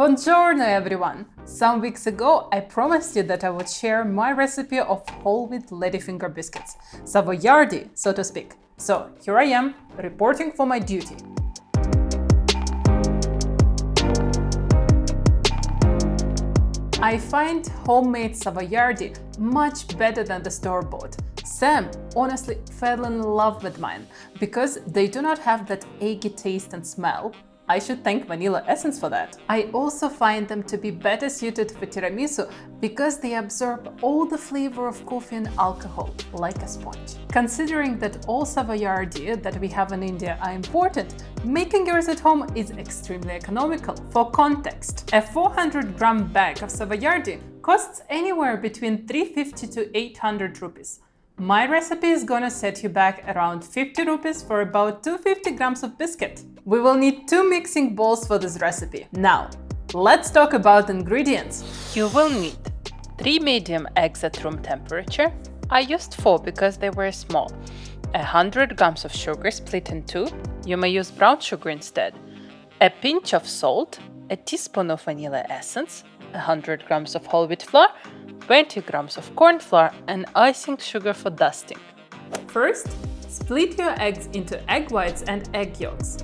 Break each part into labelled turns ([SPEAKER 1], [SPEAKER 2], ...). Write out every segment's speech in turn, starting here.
[SPEAKER 1] Buongiorno everyone! Some weeks ago I promised you that I would share my recipe of whole wheat Ladyfinger biscuits, Savoiardi, so to speak. So here I am, reporting for my duty. I find homemade Savoiardi much better than the store-bought. Sam honestly fell in love with mine because they do not have that eggy taste and smell. I should thank vanilla essence for that. I also find them to be better suited for tiramisu because they absorb all the flavor of coffee and alcohol like a sponge. Considering that all Savoiardi that we have in India are imported, making yours at home is extremely economical. For context, a 400-gram bag of Savoiardi costs anywhere between 350 to 800 rupees. My recipe is gonna set you back around 50 rupees for about 250 grams of biscuit. We will need 2 mixing bowls for this recipe. Now, let's talk about ingredients. You will need 3 medium eggs at room temperature. I used 4 because they were small. 100 grams of sugar split in 2. You may use brown sugar instead. A pinch of salt, a teaspoon of vanilla essence, 100 grams of whole wheat flour, 20 grams of cornflour and icing sugar for dusting. First, split your eggs into egg whites and egg yolks.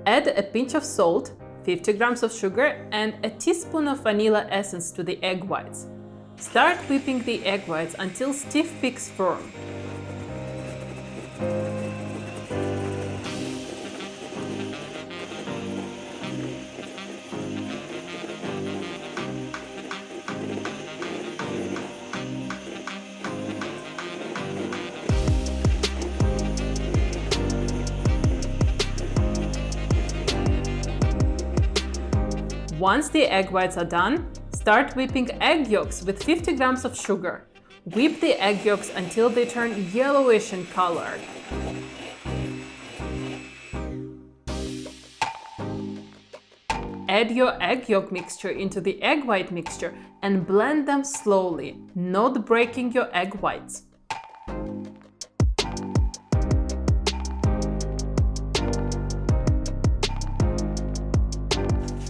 [SPEAKER 1] Add a pinch of salt, 50 grams of sugar and a teaspoon of vanilla essence to the egg whites. Start whipping the egg whites until stiff peaks form. Once the egg whites are done, start whipping egg yolks with 50 grams of sugar. Whip the egg yolks until they turn yellowish in color. Add your egg yolk mixture into the egg white mixture and blend them slowly, not breaking your egg whites.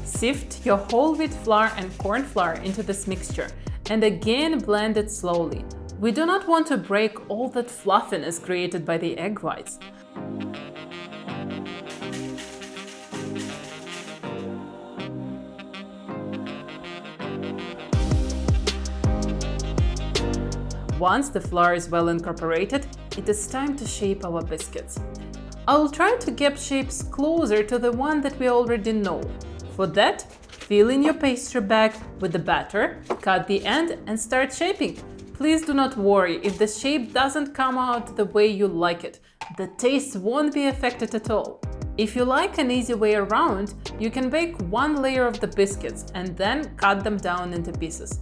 [SPEAKER 1] Sift your whole wheat flour and corn flour into this mixture and again blend it slowly. We do not want to break all that fluffiness created by the egg whites. Once the flour is well incorporated, it is time to shape our biscuits. I will try to get shapes closer to the one that we already know. For that, fill in your pastry bag with the batter, cut the end and start shaping. Please do not worry if the shape doesn't come out the way you like it. The taste won't be affected at all. If you like an easy way around, you can bake one layer of the biscuits and then cut them down into pieces.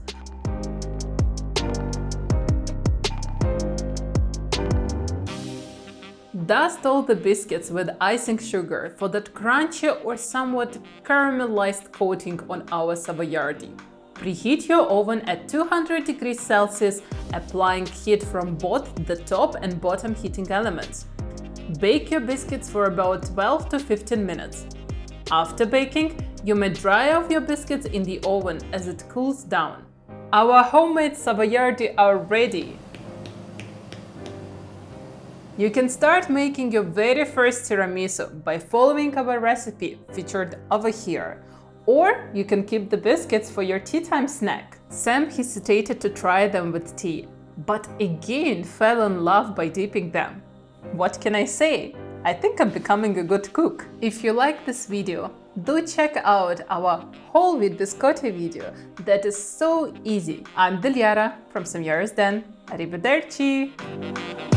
[SPEAKER 1] Dust all the biscuits with icing sugar for that crunchy or somewhat caramelized coating on our Savoiardi. Preheat your oven at 200 degrees Celsius, applying heat from both the top and bottom heating elements. Bake your biscuits for about 12 to 15 minutes. After baking, you may dry off your biscuits in the oven as it cools down. Our homemade Savoiardi are ready. You can start making your very first tiramisu by following our recipe featured over here. Or you can keep the biscuits for your tea time snack. Sam hesitated to try them with tea, but again fell in love by dipping them. What can I say? I think I'm becoming a good cook. If you like this video, do check out our whole wheat biscotti video that is so easy. I'm Dilyara from Samyara's Den. Arrivederci!